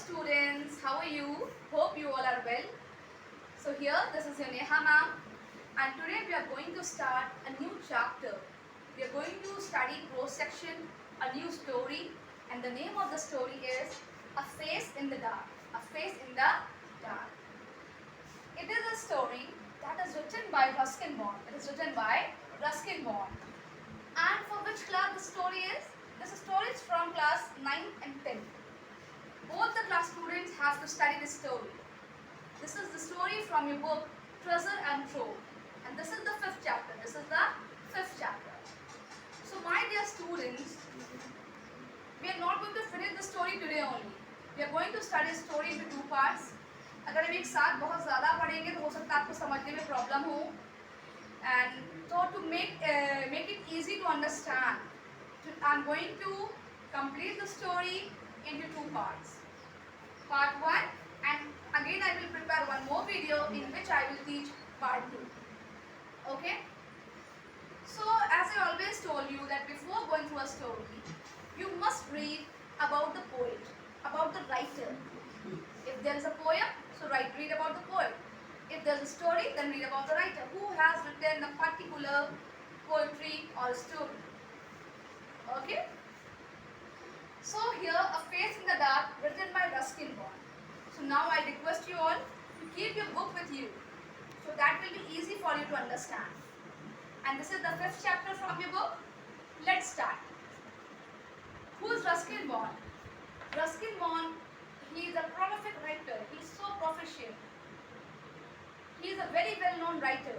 students, how are you? Hope you all are well. So here, this is your Neha ma'am, and today we are going to start a new chapter. We are going to study prose section, a new story, and the name of the story is A Face in the Dark. A Face in the Dark. It is a story that is written by Ruskin. It is written by Ruskin. And for which class the story is? This story is from class 9 and 10. Both the class students have to study this story. This is the story from your book Treasure and Trove, and this is the 5th chapter. This is the 5th chapter. So my dear students, we are not going to finish the story today only. We are going to study the story into 2 parts. अगर हम एक साथ बहुत ज़्यादा पढ़ेंगे तो हो सकता है आपको समझने में प्रॉब्लम हो. And so to make it easy to understand, I am going to complete the story into 2 parts. Part 1, and again I will prepare one more video in which I will teach part 2. Okay? So as I always told you that before going through a story, you must read about the poet, about the writer. If there is a poem, so read about the poet. If there is a story, then read about the writer who has written a particular poetry or story. Okay? So here, A Face in the Dark, written by Ruskin. So now I request you all to keep your book with you, so that will be easy for you to understand. And this is the 5th chapter from your book. Let's start. Who is Ruskin? Ruskin, he is a prolific writer. He is so proficient. He is a very well-known writer.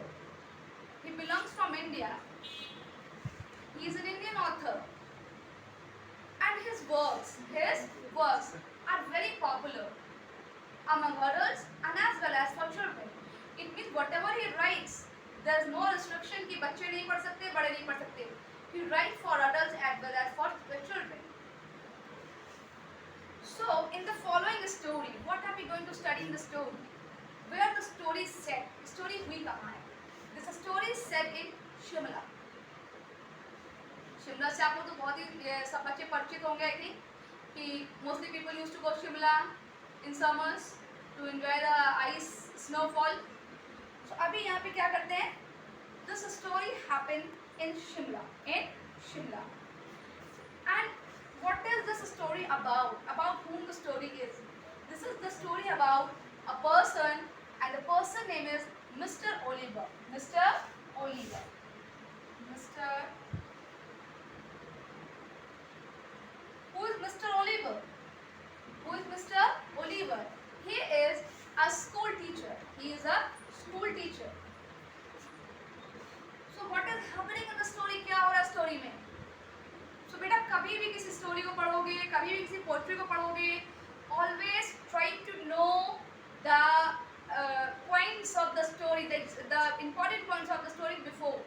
He belongs from India. He is an Indian author. And his works are very popular among adults and as well as for children. It means whatever he writes, there is no restriction कि बच्चे नहीं पढ़ सकते, बड़े नहीं पढ़ सकते. He writes for adults as well as for children. So, in the following story, what are we going to study in the story? Where the story is set? Story हुई कहाँ है? This story is set in Shimla. Shimla से आप लोग तो बहुत ही सब बच्चे परिचित होंगे आई थिंक कि mostly people use to go Shimla in summers to enjoy the ice snowfall. So अभी यहाँ पे क्या करते हैं? This story happen in Shimla. And what is this story about whom the story is? This is the story about a person, and the person name is Mr. Oliver. Who is Mr. Oliver? He is a school teacher. So what is happening in the story? क्या हो रहा है story में? So बेटा कभी भी किसी story को पढ़ोगे, कभी भी किसी पोएट्री को पढ़ोगे, always try to know the points of the story, the important points of the story before.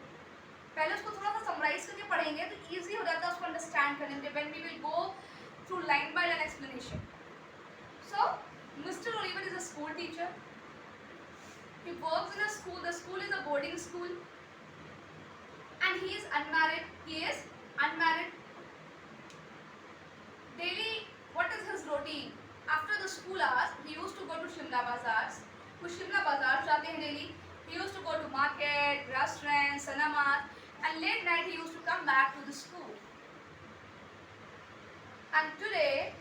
पहले उसको थोड़ा सा समराइज करके पढ़ेंगे तो इजी हो जाता है उसको अंडरस्टैंड करने में when we will go through line by line explanation. So Mr. Oliver is a school teacher. He works in a school. The school is a boarding school, and he is unmarried. Daily, what is his routine? After the school hours, he used to go to Shimla bazaars. वो शिमला बाजार जाते हैं daily. He used to go to market, restaurants, cinemas, and late night he used to come back to the school. And today,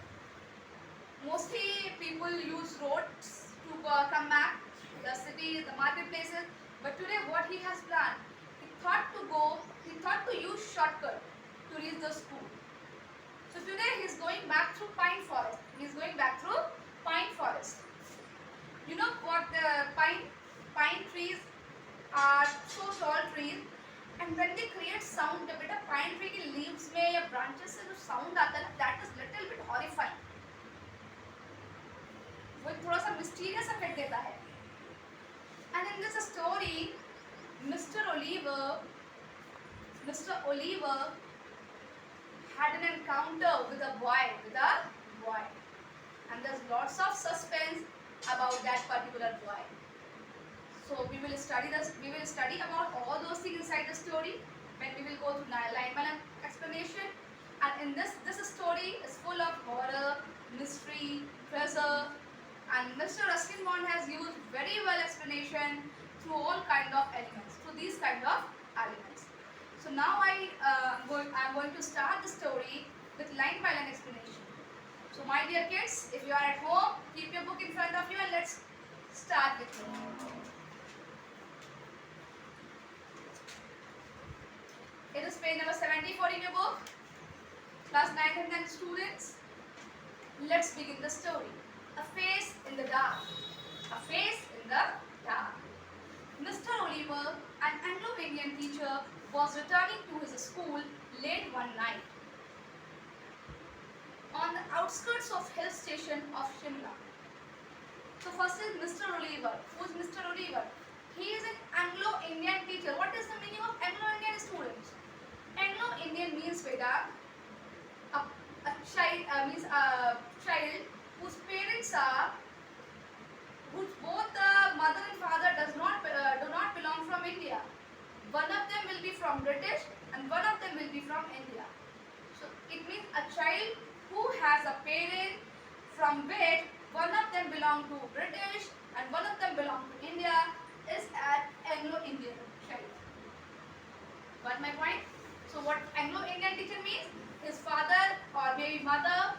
mostly people use roads to come back, the city, the marketplaces. But today, what he has planned, he thought to use shortcut to reach the school. So today he is going back through pine forest. You know what? Pine trees are so tall trees, and when they create sound, the beta pine tree के leaves में या branches से जो sound आता है, that is little bit horrifying. वो थोड़ा सा mysterious effect देता है. And in this story, Mr. Oliver had an encounter with a boy, and there's lots of suspense about that particular boy. So we will study about all those things inside the story when we will go through line by line explanation. And in this story is full of horror, mystery, pressure, and Mr. Ruskin has used very well explanation through all kind of elements, through these kind of elements. So now I'm going to start the story with line by line explanation. So my dear kids, if you are at home, keep your book in front of you and let's start with it. It is page number 74 in your book. Class 9th and 10th students, let's begin the story. A face in the dark. A face in the dark. Mr. Oliver, an Anglo-Indian teacher, was returning to his school late one night on the outskirts of hill station of Shimla. So first is Mr. Oliver. Who is Mr. Oliver? He is an Anglo-Indian teacher. What is the meaning of Anglo-Indian, students? Anglo-Indian means Veda, a child whose parents are, whose both the mother and father do not belong from India. One of them will be from British and one of them will be from India. So it means a child who has a parent from which one of them belong to British and one of them belong to India is an Anglo-Indian child. Got my point? So what Anglo-Indian teacher means? His father or maybe mother,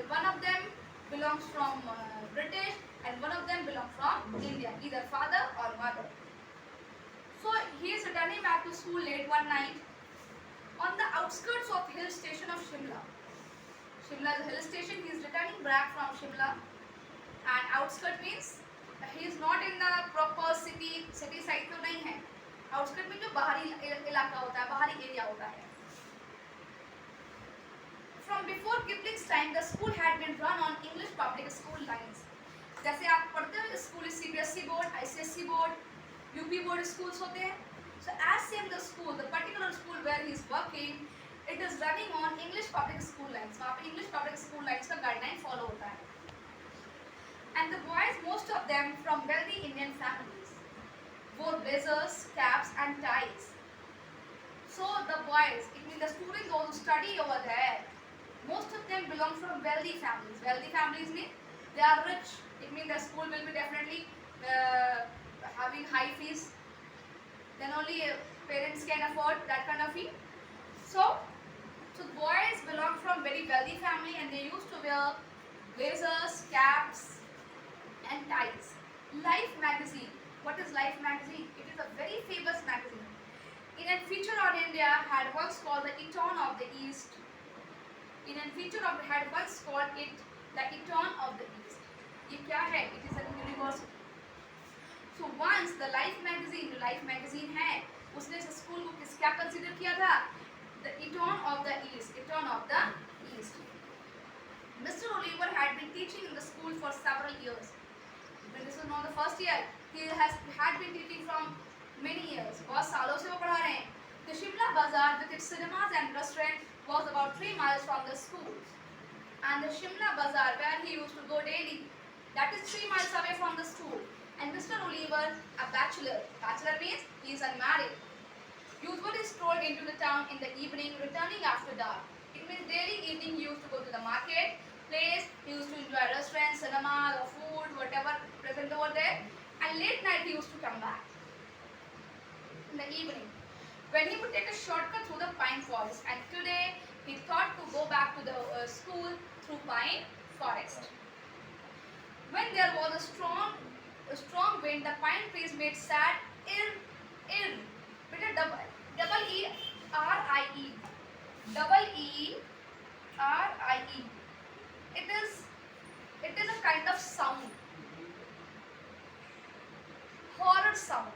one of them belongs from British and one of them belongs from India, either father or mother. So he is returning back to school late one night on the outskirts of hill station of Shimla. Shimla is a hill station. He is returning back from Shimla, and outskirt means he is not in the proper city side तो नहीं है. Outskirt में जो बाहरी इलाका होता है, बाहरी एरिया होता है. From before Kipling's time, the school had been run on English public school lines. जैसे आप पढ़ते हो school CBSE board, ICSE board, UP board schools होते हैं. So as same the school, the particular school where he is working, it is running on English public school lines. वहाँ पे English public school lines का guideline follow होता है. And the boys, most of them from wealthy Indian families, wore blazers, caps, and ties. So the boys, it means the students those who study over there, most of them belong from wealthy families. Wealthy families mean they are rich. It means the school will be definitely having high fees. Then only parents can afford that kind of fee. So boys belong from very wealthy family and they used to wear blazers, caps, and ties. Life magazine. What is Life magazine? It is a very famous magazine. In a feature on India had once called the Eton of the East. Had once called it the Eton of the East. ये क्या है? It is a university. So once the Life magazine है, उसने इस school को क्या consider किया था? The Eton of the East. Mr. Oliver had been teaching in the school for several years. But this was not the first year. He had been teaching from many years. बहुत सालों से वो पढ़ा रहे हैं. The Shimla Bazaar with its cinemas and restaurant was about 3 miles from the school. And the Shimla Bazaar where he used to go daily, that is 3 miles away from the school. And Mr. Oliver, a bachelor means he is unmarried, usually strolled into the town in the evening, returning after dark. It means daily evening he used to go to the market place, he used to enjoy restaurants, cinema, or food, whatever present over there. And late night he used to come back in the evening, when he would take a shortcut through the pine forest. And today he thought to go back to the school through pine forest. When there was a strong wind, the pine trees made sad irr. Double E R I E. It is a kind of sound. Horror sound.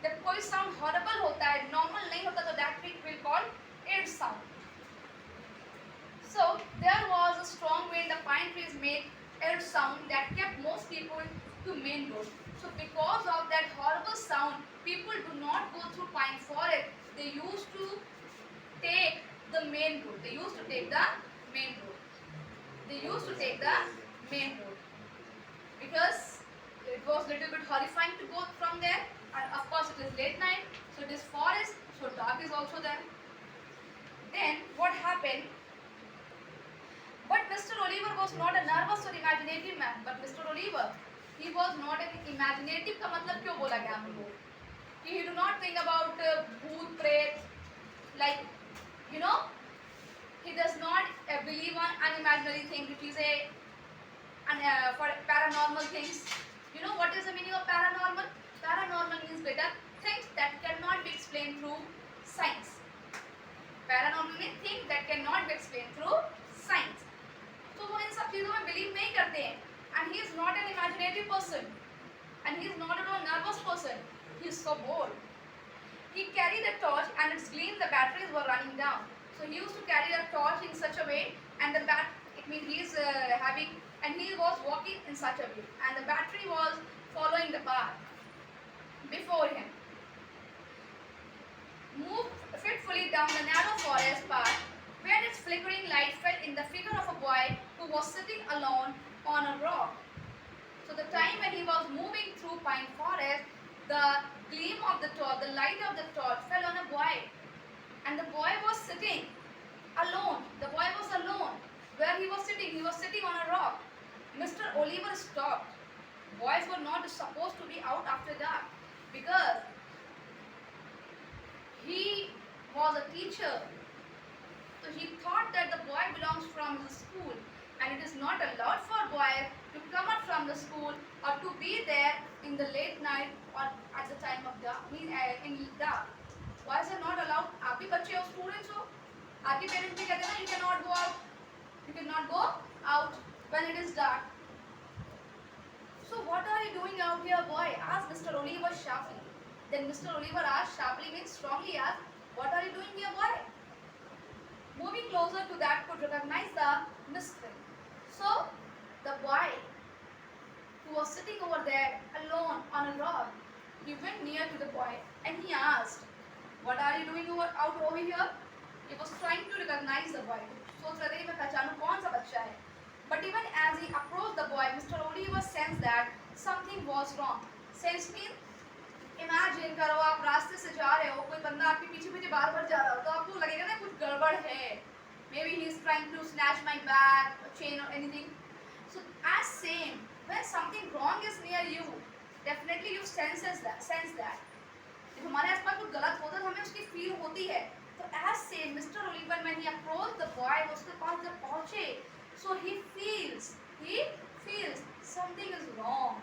जब कोई sound horrible होता है, normal नहीं होता, तो that we will call it sound. So there was a strong wind. The pine trees made air sound that kept most people to main road. So because of that horrible sound, people do not go through pine forest. They used to take the main road. Because it was little bit horrifying to go from there. And of course it is late night, so it is forest, so dark is also there. Then what happened? But Mr. Oliver was not a nervous or imaginative man. But Mr. Oliver, he was not an imaginative. का मतलब क्यों बोला गया हमको? He do not think about bhoot, pret, like, you know, he does not believe on unimaginary thing, which is for paranormal things. You know what is the meaning of paranormal? Paranormal means better things that cannot be explained through science. Paranormal means things that cannot be explained through science. तो वो इन सब चीजों में believe नहीं करते हैं. And he is not an imaginative person. And he is not at all nervous person. He is so bold. He carried a torch and its gleam, the batteries were running down. So he used to carry a torch in such a way, and it means he is having, and he was walking in such a way, and the battery was following the path before him. Moved fitfully down the narrow forest path, where its flickering light fell in the figure of a boy who was sitting alone on a rock. So the time when he was moving through pine forest, the gleam of the torch, the light of the torch fell on a boy. And the boy was sitting alone. The boy was alone. Where he was sitting on a rock. Mr. Oliver stopped. Boys were not supposed to be out after dark because he was a teacher. So he thought that the boy belongs from the school, and it is not allowed for boys to come out from the school or to be there in the late night or at the time of dark. In dark. Boys are not allowed. आप भी बच्चे हो, students हो. आपके parents भी कहते हैं ना, you cannot go out. You cannot go out when it is dark. So what are you doing out here, boy? Asked Mr. Oliver sharply. Then Mr. Oliver asked sharply, means strongly asked, what are you doing here, boy? Moving closer to that could recognize the mystery. So the boy who was sitting over there alone on a rock, he went near to the boy and he asked, what are you doing out over here? He was trying to recognize the boy. सोच रहे थे मैं पहचानूं कौन सा बच्चा है. But even as he approached the boy, Mr. Oliver sensed that something was wrong. Sense means, imagine करो आप रास्ते से जा रहे हो, कोई बंदा आपके पीछे पीछे बार-बार जा रहा हो, तो आपको लगेगा ना कुछ गड़बड़ है. Maybe he is trying to snatch my bag, a chain or anything. So as same, when something wrong is near you, definitely you sense that. जब हमारे आसपास कुछ गलत होता है तो हमें उसकी फील होती है. तो as same, Mr. Oliver when he approached the boy, उसके पास जब पहुँचे, so he feels something is wrong.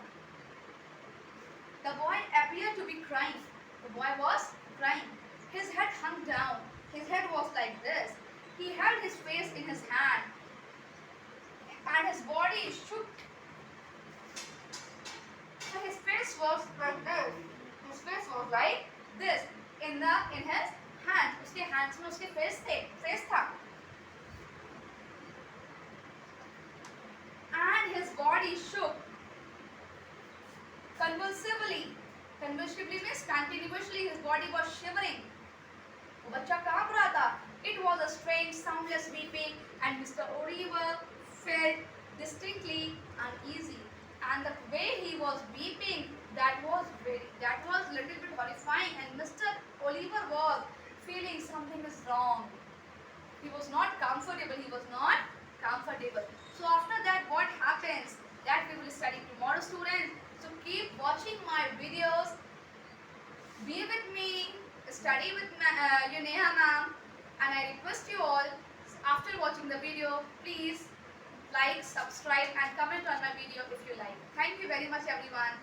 The boy appeared to be crying. The boy was crying. His head hung down. His head was like this. He held his face in his hand, and his body shook. So his face was like this. His face was like this in his hand. उसके hands में उसके face था. And his body shook convulsively. Convulsively means continuously his body was shivering. वो बच्चा कांप रहा था. It was a strange, soundless weeping, and Mr. Oliver felt distinctly uneasy. And the way he was weeping, that was a little bit horrifying. And Mr. Oliver was feeling something is wrong. He was not comfortable. So after that, what happens? That we will study tomorrow, students. So keep watching my videos. Be with me. Study with Neha ma'am. And I request you all, after watching the video, please like, subscribe and comment on my video if you like. Thank you very much everyone.